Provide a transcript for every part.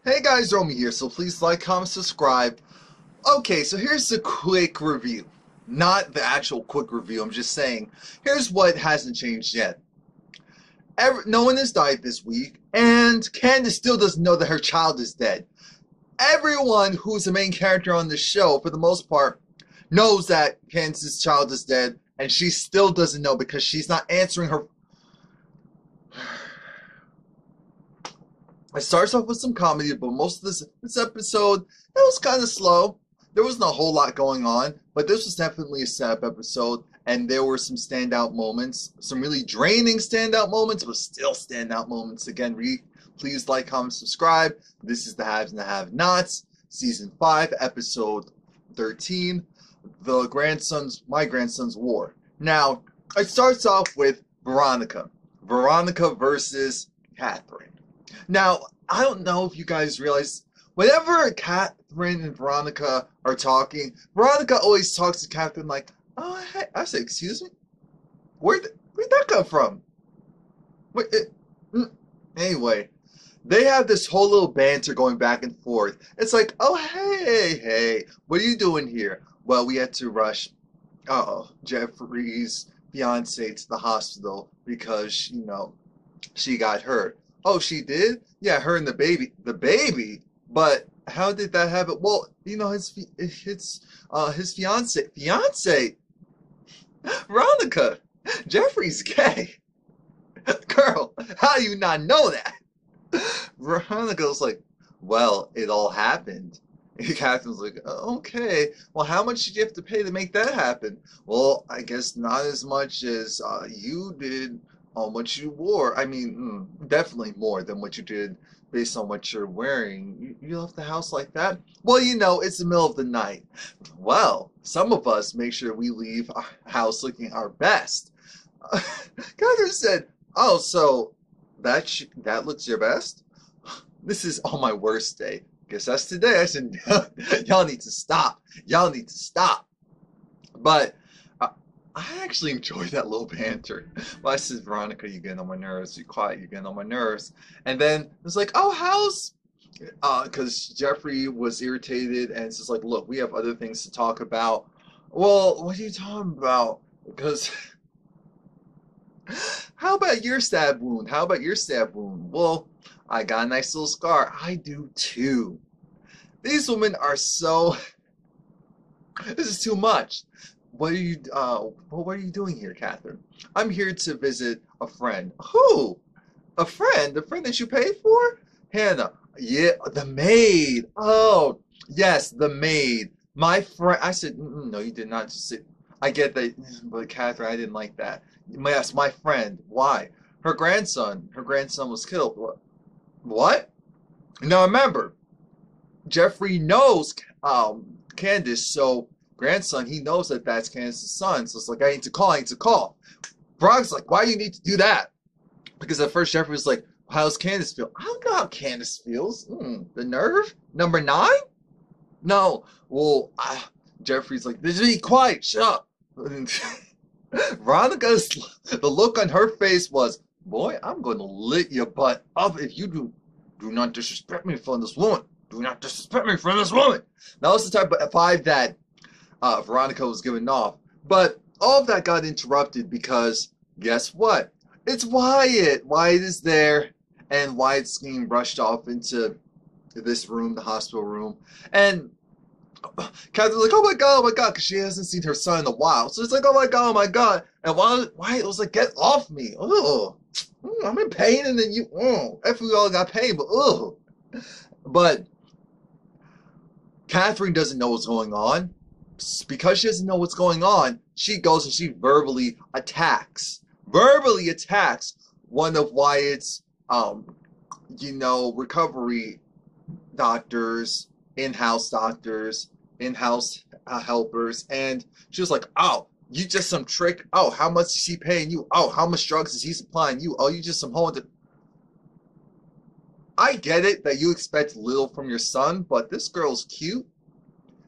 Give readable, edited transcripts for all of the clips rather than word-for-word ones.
Hey guys, Romie here, so please like, comment, subscribe. Okay, so here's the quick review. Not the actual quick review, I'm just saying, here's what hasn't changed yet. No one has died this week, and Candace still doesn't know that her child is dead. Everyone who's the main character on the show, for the most part, knows that Candace's child is dead, and she still doesn't know because she's not answering her. It starts off with some comedy, but most of this episode, it was kind of slow. There wasn't a whole lot going on, but this was definitely a setup episode, and there were some standout moments, some really draining standout moments, but still standout moments. Again, please like, comment, subscribe. This is the Haves and the Have-Nots, Season 5, Episode 13, My Grandson's War. Now, it starts off with Veronica. Veronica versus Catherine. Now, I don't know if you guys realize, whenever Catherine and Veronica are talking, Veronica always talks to Catherine like, oh, hey. I say, excuse me? Where'd that come from? Anyway, they have this whole little banter going back and forth. It's like, oh, hey, what are you doing here? Well, we had to rush, Jeffrey's fiance to the hospital because, she got hurt. Oh, she did? Yeah, her and the baby. The baby? But how did that happen? Well, his fiance, Veronica, Jeffrey's gay. Girl, how do you not know that? Veronica's like, well, it all happened. And Catherine's like, okay, well, how much did you have to pay to make that happen? Well, I guess not as much as you did on what you wore. I mean, definitely more than what you did based on what you're wearing. You left the house like that? Well, it's the middle of the night. Well, some of us make sure we leave our house looking our best. Catherine said, oh, so that looks your best? This is on my worst day. Guess that's today. I said, y'all need to stop. Y'all need to stop. But I actually enjoyed that little banter. Well, I said, Veronica, you're getting on my nerves. You're quiet. You're getting on my nerves. And then it's like, oh, how's... Because Jeffrey was irritated, and it's just like, look, we have other things to talk about. Well, what are you talking about? Because... How about your stab wound? How about your stab wound? Well, I got a nice little scar. I do too. These women are so... This is too much. What are you doing here, Catherine? I'm here to visit a friend. Who? A friend? The friend that you paid for? Hannah. Yeah, the maid. Oh, yes, the maid. My friend. I said, no, you did not just say. I get that, but Catherine, I didn't like that. Yes, my friend. Why? Her grandson. Her grandson was killed. What? Now remember, Jeffrey knows Candace, so grandson, he knows that that's Candace's son. So it's like, I need to call. Brock's like, why do you need to do that? Because at first Jeffrey was like, how's Candace feel? I don't know how Candace feels. The nerve? Number 9? No. Well, Jeffrey's like, just be quiet, shut up. Veronica's, the look on her face was, boy, I'm going to lit your butt up if you do not disrespect me from this woman. Do not disrespect me from this woman. That was the type of vibe that Veronica was giving off. But all of that got interrupted because, guess what? It's Wyatt. Wyatt is there, and Wyatt's getting brushed off into this room, the hospital room. And Catherine's like, oh my god, because she hasn't seen her son in a while. So it's like, oh my god. And Wyatt was like, get off me. Oh, I'm in pain, and then you, if we all got pain, but But Catherine doesn't know what's going on. Because she doesn't know what's going on, she goes and she verbally attacks one of Wyatt's, recovery doctors, in-house helpers, and she was like, oh, you just some trick. Oh, how much is he paying you? Oh, how much drugs is he supplying you? Oh, you just some whole... I get it that you expect little from your son, but this girl's cute.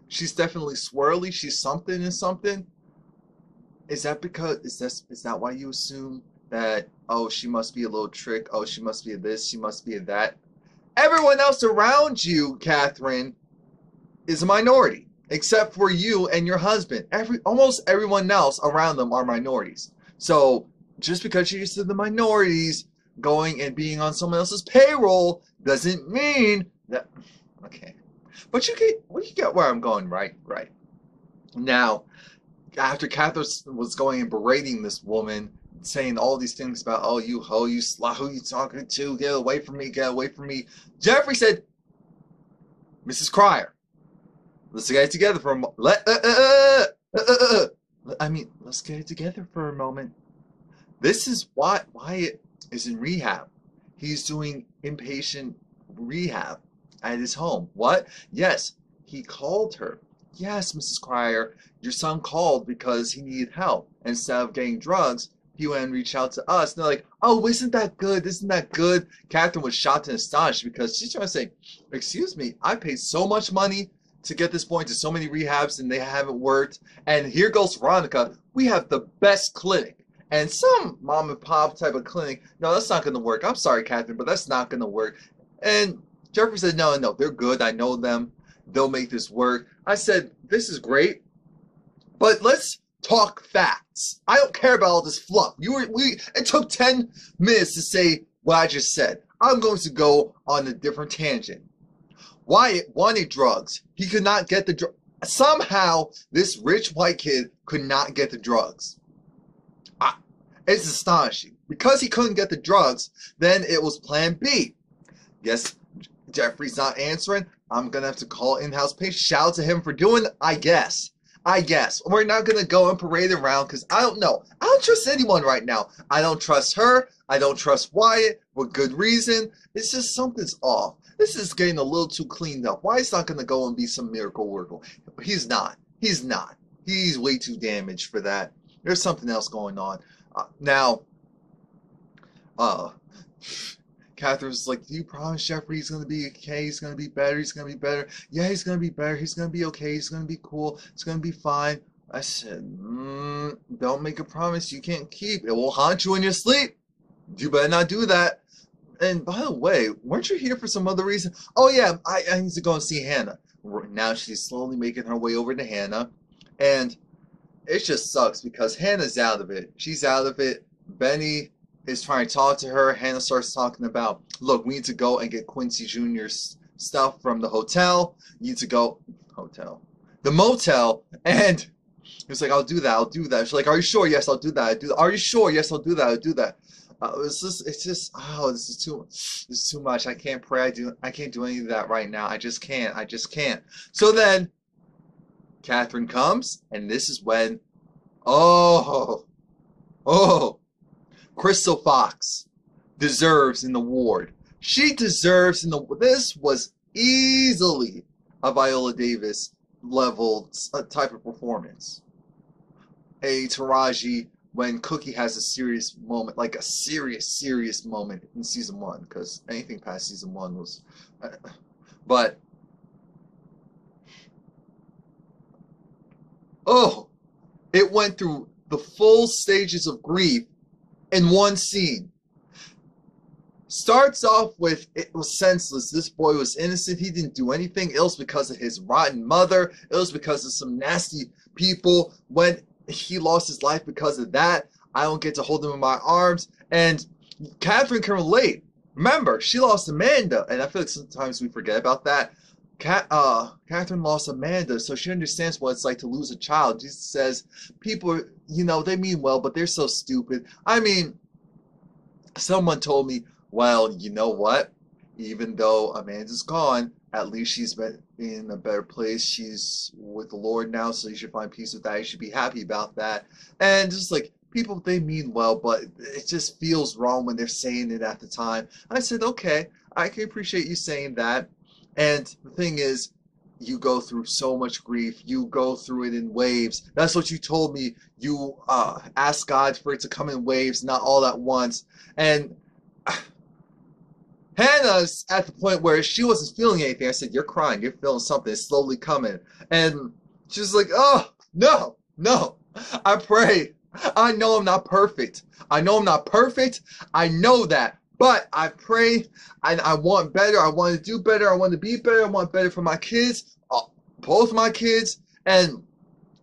She's definitely swirly. She's something and something. Is that why you assume that, oh, she must be a little trick? Oh, she must be a this, she must be a that? Everyone else around you, Catherine, is a minority, except for you and your husband. Almost everyone else around them are minorities. So just because you're used to the minorities going and being on someone else's payroll doesn't mean that. Okay, but you get where I'm going, right? Right. Now, after Catherine was going and berating this woman, saying all these things about, oh, you hoe, you slut, who you talking to? Get away from me, get away from me. Jeffrey said, Mrs. Cryer, let's get it together for a moment. Let's get it together for a moment. This is why Wyatt is in rehab. He's doing inpatient rehab at his home. What? Yes, he called her. Yes, Mrs. Cryer, your son called because he needed help. Instead of getting drugs, he went and reached out to us. And they're like, oh, isn't that good? Isn't that good? Catherine was shocked and astonished because she's trying to say, excuse me, I paid so much money to get this boy into so many rehabs and they haven't worked. And here goes Veronica. We have the best clinic. And some mom and pop type of clinic, no, that's not going to work. I'm sorry, Catherine, but that's not going to work. And Jeffrey said, no, they're good. I know them. They'll make this work. I said, this is great, but let's talk facts. I don't care about all this fluff. It took 10 minutes to say what I just said. I'm going to go on a different tangent. Wyatt wanted drugs. He could not get the drugs. Somehow, this rich white kid could not get the drugs. It's astonishing. Because he couldn't get the drugs, then it was plan B. Yes, Jeffrey's not answering. I'm going to have to call in-house patient. Shout out to him for doing it, I guess. We're not going to go and parade around because I don't know. I don't trust anyone right now. I don't trust her. I don't trust Wyatt for good reason. It's just something's off. This is getting a little too cleaned up. Wyatt's not going to go and be some miracle worker. He's not. He's way too damaged for that. There's something else going on. Catherine's like, do you promise Jeffrey he's going to be okay? He's going to be better. He's going to be better. Yeah, he's going to be better. He's going to be okay. He's going to be cool. It's going to be fine. I said, don't make a promise you can't keep. It will haunt you in your sleep. You better not do that. And by the way, weren't you here for some other reason? Oh, yeah, I need to go and see Hannah. Now she's slowly making her way over to Hannah. And it just sucks because Hannah's out of it. She's out of it. Benny is trying to talk to her. Hannah starts talking about, look, we need to go and get Quincy Jr.'s stuff from the hotel. You need to go, the motel. And he was like, I'll do that. She's like, are you sure? Yes, I'll do that. Are you sure? Yes, I'll do that. This is too much. I can't pray. I can't do any of that right now. I just can't. So then Catherine comes, and this is when, Crystal Fox deserves in the ward. She deserves this was easily a Viola Davis level type of performance. A Taraji when Cookie has a serious moment, like a serious moment in season 1, because anything past season 1 was, but it went through the full stages of grief in one scene. Starts off with, it was senseless. This boy was innocent. He didn't do anything. It was because of his rotten mother. It was because of some nasty people. When he lost his life because of that, I don't get to hold him in my arms. And Catherine can relate. Remember, she lost Amanda. And I feel like sometimes we forget about that. Catherine lost Amanda, so she understands what it's like to lose a child. She says, people, they mean well, but they're so stupid. I mean, someone told me, well, you know what? Even though Amanda's gone, at least she's been in a better place. She's with the Lord now, so you should find peace with that. You should be happy about that. And just like, people, they mean well, but it just feels wrong when they're saying it at the time. I said, okay, I can appreciate you saying that. And the thing is, you go through so much grief. You go through it in waves. That's what you told me. You ask God for it to come in waves, not all at once. And Hannah's at the point where she wasn't feeling anything. I said, you're crying. You're feeling something. It's slowly coming. And she's like, oh, no. I pray. I know I'm not perfect. I know that. But I pray, and I want better. I want to do better. I want to be better. I want better for my kids, both my kids, and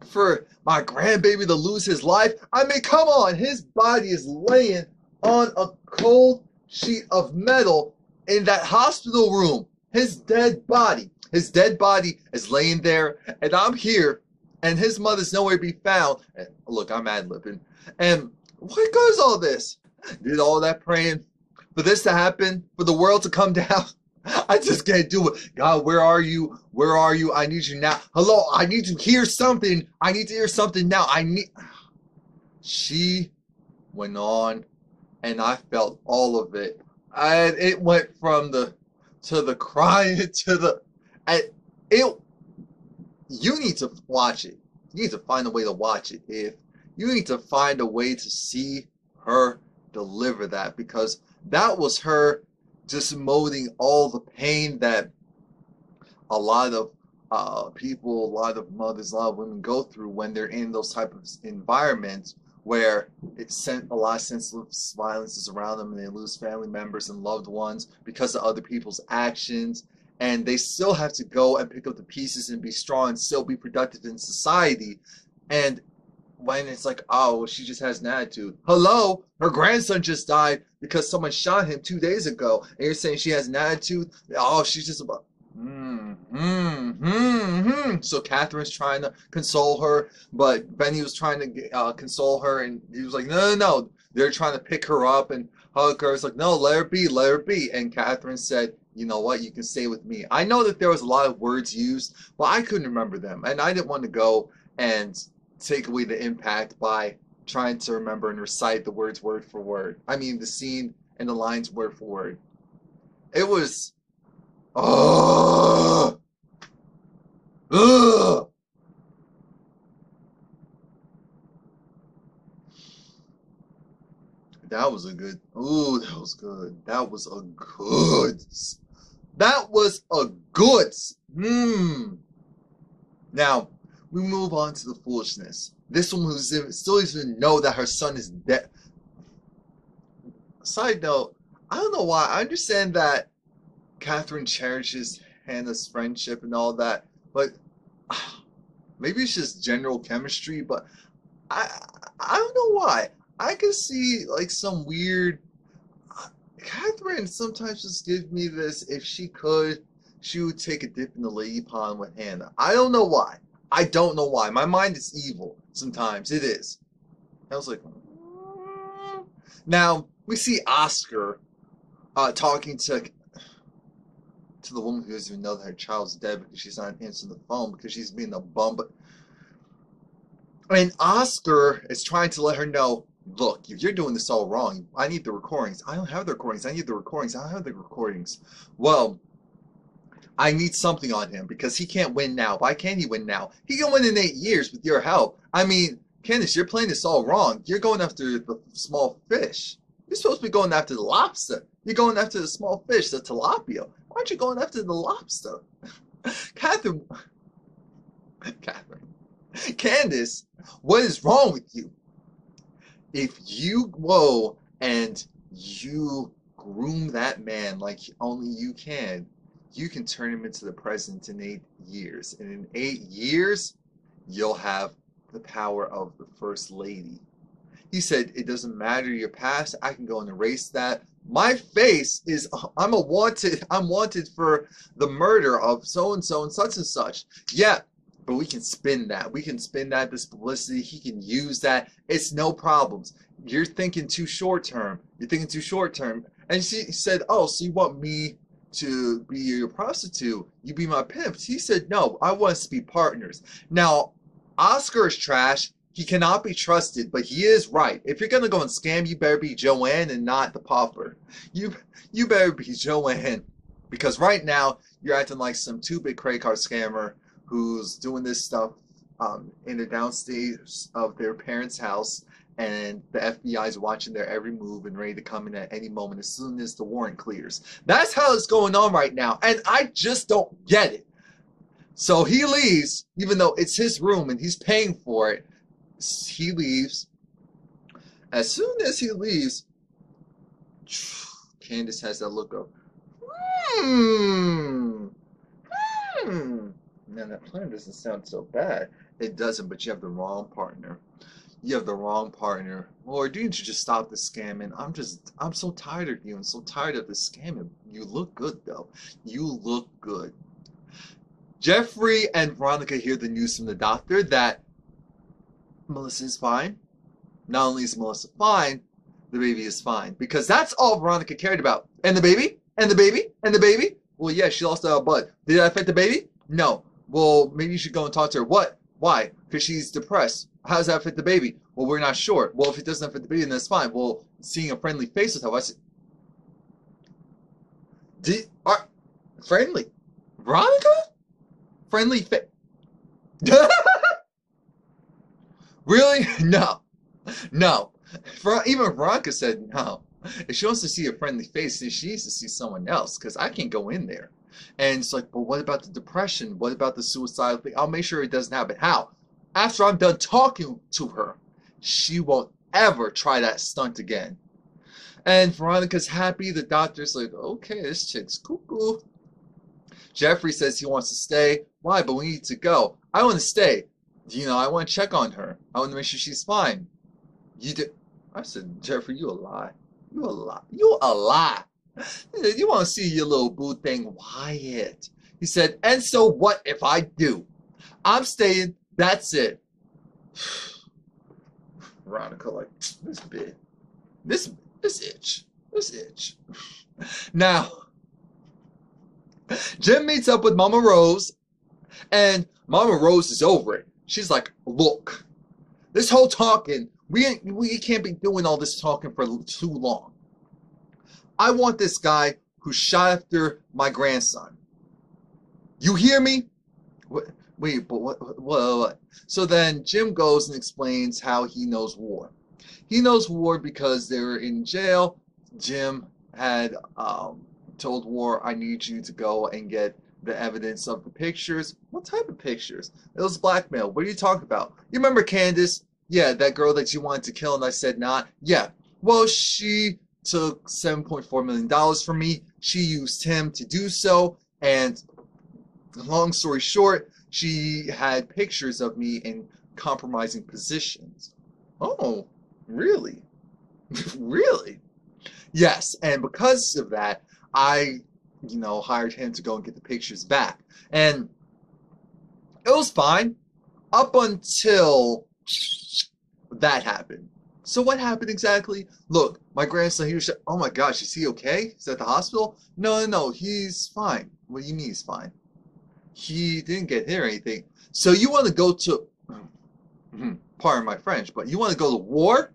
for my grandbaby to lose his life. I mean, come on. His body is laying on a cold sheet of metal in that hospital room. His dead body. His dead body is laying there, and I'm here, and his mother's nowhere to be found. And look, I'm ad-libbing. And what goes all this? Did all that praying for this to happen, for the world to come down? I just can't do it. God, where are you? Where are you? I need you now. Hello, I need to hear something. I need to hear something now. She went on, and I felt all of it. And it went from the crying to the you need to watch it. You need to find a way to watch it. If you need to find a way to see her deliver that, because that was her just molding all the pain that a lot of people, a lot of mothers, a lot of women go through when they're in those type of environments where it sent a lot of senseless violences around them, and they lose family members and loved ones because of other people's actions, and they still have to go and pick up the pieces and be strong and still be productive in society. And when it's like, oh, well, she just has an attitude. Hello, her grandson just died because someone shot him 2 days ago, and you're saying she has an attitude? Oh, she's just about So Catherine's trying to console her, but Benny was trying to console her, and he was like, no, no, no. They're trying to pick her up and hug her. It's like, no, let her be, let her be. And Catherine said, you know what, you can stay with me. I know that there was a lot of words used, but I couldn't remember them, and I didn't want to go and take away the impact by trying to remember and recite the words word for word. I mean, the scene and the lines word for word. It was, oh, ugh. That was a good, ooh, that was good. That was a good, that was a good, Now, we move on to the foolishness. This one who still doesn't know that her son is dead. Side note, I don't know why. I understand that Catherine cherishes Hannah's friendship and all that, but maybe it's just general chemistry, but I don't know why. I could see like some weird. Catherine sometimes just gives me this. If she could, she would take a dip in the lady pond with Hannah. I don't know why. I don't know why. My mind is evil. Sometimes it is. I was like, Now we see Oscar talking to the woman who doesn't even know that her child's dead because she's not answering the phone because she's being a bum. And Oscar is trying to let her know, look, you're doing this all wrong. I need the recordings. I don't have the recordings. I need the recordings. I don't have the recordings. Well, I need something on him because he can't win now. Why can't he win now? He can win in 8 years with your help. I mean, Candace, you're playing this all wrong. You're going after the small fish. You're supposed to be going after the lobster. You're going after the small fish, the tilapia. Why aren't you going after the lobster? Catherine. Candace, what is wrong with you? If you go and you groom that man like only you can turn him into the president in 8 years. And in 8 years, you'll have the power of the first lady. He said, it doesn't matter your past. I can go and erase that. My face is, I'm wanted for the murder of so-and-so and such and such. Yeah, but we can spin that. We can spin that, this publicity. He can use that. It's no problems. You're thinking too short term. You're thinking too short term. And she said, oh, so you want me to be your prostitute? You be my pimp? He said, no, I want us to be partners. Now, Oscar is trash. He cannot be trusted, but he is right. If you're going to go and scam, you better be Joanne and not the pauper. You better be Joanne. Because right now, you're acting like some two-bit credit card scammer who's doing this stuff in the downstairs of their parents' house, and the FBI is watching their every move and ready to come in at any moment as soon as the warrant clears. That's how it's going on right now, and I just don't get it. So he leaves, even though it's his room and he's paying for it. He leaves. As soon as he leaves, Candace has that look of, hmm, man, that plan doesn't sound so bad. It doesn't, but you have the wrong partner. You have the wrong partner. Lord, you need to just stop the scamming. I'm so tired of you and so tired of the scamming. You look good, though. You look good. Jeffrey and Veronica hear the news from the doctor that Melissa is fine. Not only is Melissa fine, the baby is fine. Because that's all Veronica cared about. And the baby? And the baby? And the baby? Well, yeah, she lost her blood. Did that affect the baby? No. Well, maybe you should go and talk to her. What? Why? Because she's depressed. How does that affect the baby? Well, we're not sure. Well, if it doesn't affect the baby, then that's fine. Well, seeing a friendly face with her, I said, friendly? Veronica? Friendly face? Really? No. No. Even Veronica said no. If she wants to see a friendly face, then she needs to see someone else, because I can't go in there. And it's like, but what about the depression? What about the suicidal thing? I'll make sure it doesn't happen. How? After I'm done talking to her, she won't ever try that stunt again. And Veronica's happy. The doctor's like, okay, this chick's cuckoo. Jeffrey says he wants to stay. Why? But we need to go. I want to stay. You know, I want to check on her. I want to make sure she's fine. You do. I said, Jeffrey, you a lie. You a lie. You a lie. You want to see your little boo thing, Wyatt. He said, and so what if I do? I'm staying. That's it. Veronica, like, this bit. This itch. This itch. Now, Jim meets up with Mama Rose, and Mama Rose is over it. She's like, look, this whole talking, we can't be doing all this talking for too long. I want this guy who shot after my grandson. You hear me? Wait, but what? So then Jim goes and explains how he knows War. He knows War because they were in jail. Jim had told War, I need you to go and get the evidence of the pictures. What type of pictures? It was blackmail. What are you talking about? You remember Candace? Yeah, that girl that you wanted to kill and I said not? Yeah. Well, she took $7.4 million from me. She used him to do so. And long story short, she had pictures of me in compromising positions. Oh, really? Really? Yes. And because of that, I hired him to go and get the pictures back. And it was fine up until that happened. So what happened exactly? Look, my grandson, he was shot. Oh my gosh, is he okay? He's at the hospital? No, he's fine. What do you mean he's fine? He didn't get hit or anything. So you want to go to, pardon my French, but you want to go to war?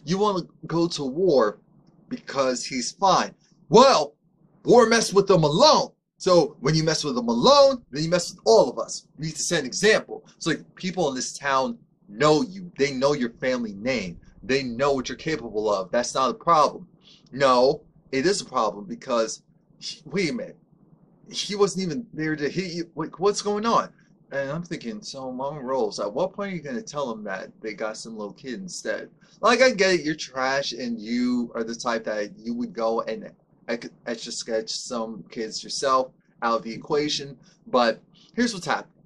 You want to go to war because he's fine. Well, War messed with them alone. So when you mess with them alone, then you mess with all of us. You need to set an example. So like people in this town know you. They know your family name. They know what you're capable of. That's not a problem. No, it is a problem because, wait a minute. He wasn't even there to hit you. Like, what's going on? And I'm thinking, so Mama Rose, at what point are you going to tell them that they got some little kid instead? Like, I get it. You're trash and you are the type that you would go and etch a sketch some kids yourself out of the equation. But here's what's happening.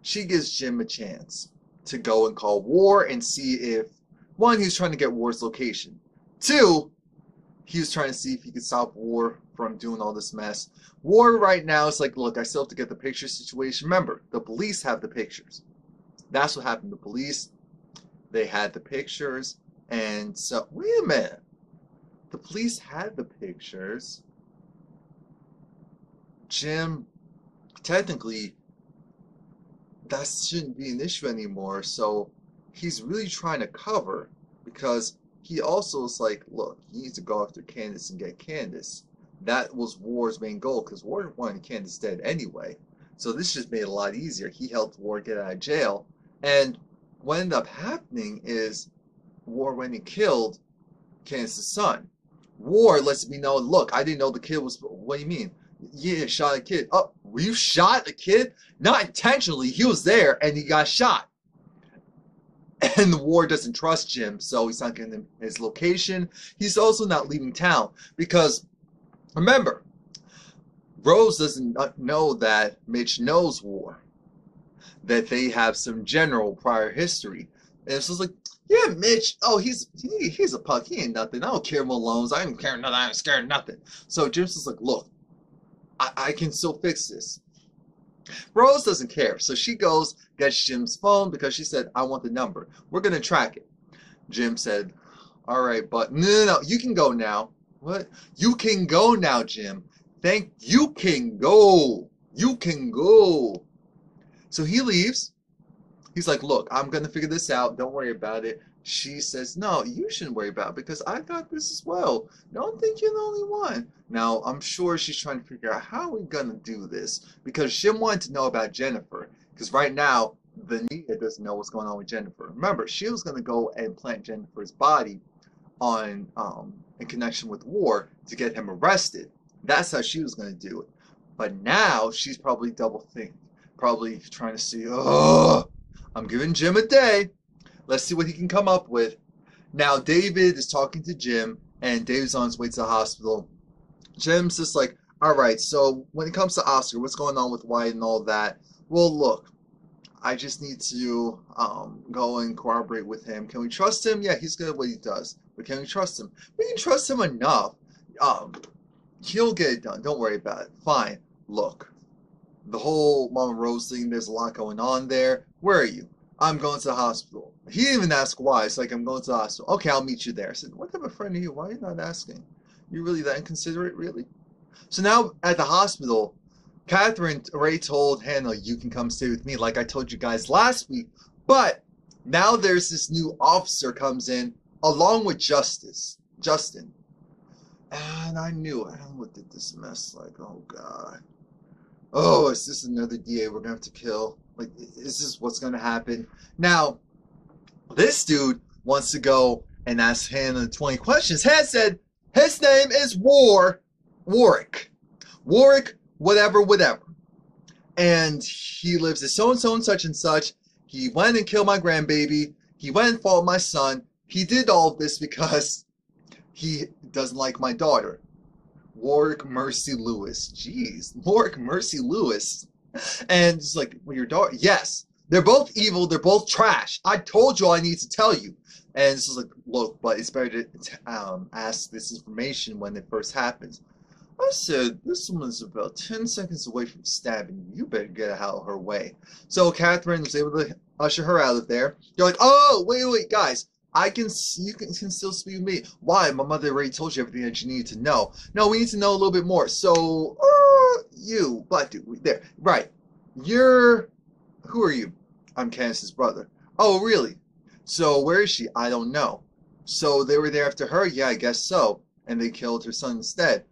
She gives Jim a chance to go and call War and see if, one, he was trying to get War's location. Two, he was trying to see if he could stop War from doing all this mess. War right now is like, look, I still have to get the picture situation. Remember, the police have the pictures. That's what happened. The police, they had the pictures. And so, wait a minute. The police had the pictures. Jim, technically, that shouldn't be an issue anymore. So he's really trying to cover because he also is like, look, you need to go after Candace and get Candace. That was War's main goal because War wanted Candace dead anyway. So this just made it a lot easier. He helped War get out of jail. And what ended up happening is War went and killed Candace's son. War lets me know, look, I didn't know the kid was, what do you mean? Yeah, shot a kid. Oh, you shot a kid? Not intentionally. He was there and he got shot. And the War doesn't trust Jim, so he's not giving him his location. He's also not leaving town because, remember, Rose doesn't know that Mitch knows War, that they have some general prior history. And it's just like, yeah, Mitch, oh, he's a punk. He ain't nothing. I don't care about loans. I don't care nothing. I ain't scared of nothing. So Jim's just like, look, I can still fix this. Rose doesn't care. So she goes, gets Jim's phone because she said, I want the number. We're going to track it. Jim said, all right, but no, you can go now. What? You can go now, Jim. You can go. You can go. So he leaves. He's like, look, I'm going to figure this out. Don't worry about it. She says, no, you shouldn't worry about it because I got this as well. Don't think you're the only one. Now, I'm sure she's trying to figure out how we're going to do this because Jim wanted to know about Jennifer because right now, Vanita doesn't know what's going on with Jennifer. Remember, she was going to go and plant Jennifer's body on in connection with War to get him arrested. That's how she was going to do it. But now, she's probably double thinking. Probably trying to see, oh, I'm giving Jim a day. Let's see what he can come up with. Now, David is talking to Jim, and David's on his way to the hospital. Jim's just like, all right, so when it comes to Oscar, what's going on with Wyatt and all that? Well, look, I just need to go and cooperate with him. Can we trust him? Yeah, he's good at what he does. But can we trust him? We can trust him enough. He'll get it done. Don't worry about it. Fine. Look, the whole Mama Rose thing, there's a lot going on there. Where are you? I'm going to the hospital. He didn't even ask why. It's like, I'm going to the hospital. Okay, I'll meet you there. I said, what type of friend are you? Why are you not asking? You really that inconsiderate, really? So now at the hospital, Catherine already told Hannah, you can come stay with me like I told you guys last week. But now there's this new officer comes in along with Justin. And I knew it. I looked at this mess like, oh, God. Oh, is this another DA we're going to have to kill? Like, is this what's going to happen? Now, this dude wants to go and ask Hannah 20 questions. Hannah said his name is Warwick. Warwick, whatever. And he lives at so-and-so and such and such. He went and killed my grandbaby. He went and fought my son. He did all of this because he doesn't like my daughter. Warwick Mercy Lewis. Jeez, Warwick Mercy Lewis. And it's like, well, your daughter, yes, they're both evil, they're both trash. I told you all I need to tell you. And it's just like, look, but it's better to ask this information when it first happens. I said, this woman's about 10 seconds away from stabbing you. You better get out of her way. So Catherine was able to usher her out of there. You're like, oh, wait, guys. You can still speak with me. Why? My mother already told you everything that you needed to know. No, we need to know a little bit more. So, you, black dude, there. Right. Who are you? I'm Candace's brother. Oh, really? So, where is she? I don't know. So, they were there after her? Yeah, I guess so. And they killed her son instead.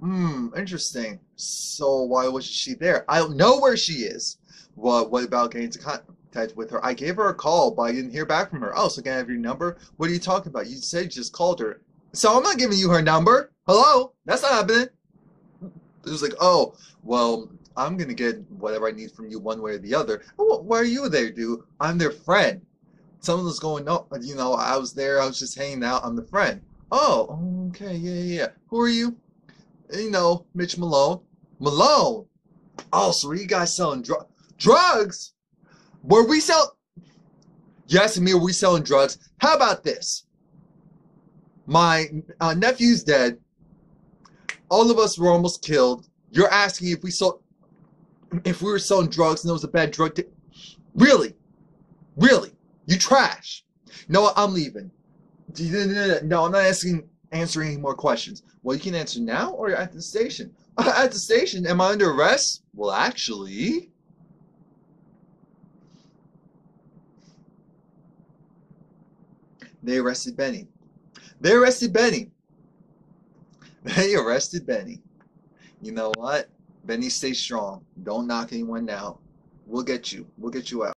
Interesting. So, why wasn't she there? I don't know where she is. What about getting into contact with her? I gave her a call, but I didn't hear back from her. Oh, so can I have your number? What are you talking about? You said you just called her. So I'm not giving you her number. Hello? That's not happening. It was like, oh, well, I'm going to get whatever I need from you one way or the other. Why are you there, dude? I'm their friend. Something was going on. You know, I was there. I was just hanging out. I'm the friend. Oh, okay. Yeah. Who are you? You know, Mitch Malone. Malone? Oh, so were you guys selling drugs? Were we You asking me, were we selling drugs? How about this? My nephew's dead. All of us were almost killed. You're asking if we were selling drugs and it was a bad drug. Really? You trash. You know what? I'm leaving. No, I'm not answering any more questions. Well, you can answer now or at the station. At the station? Am I under arrest? Well, actually. They arrested Benny. They arrested Benny. You know what? Benny, stay strong. Don't knock anyone out. We'll get you. We'll get you out.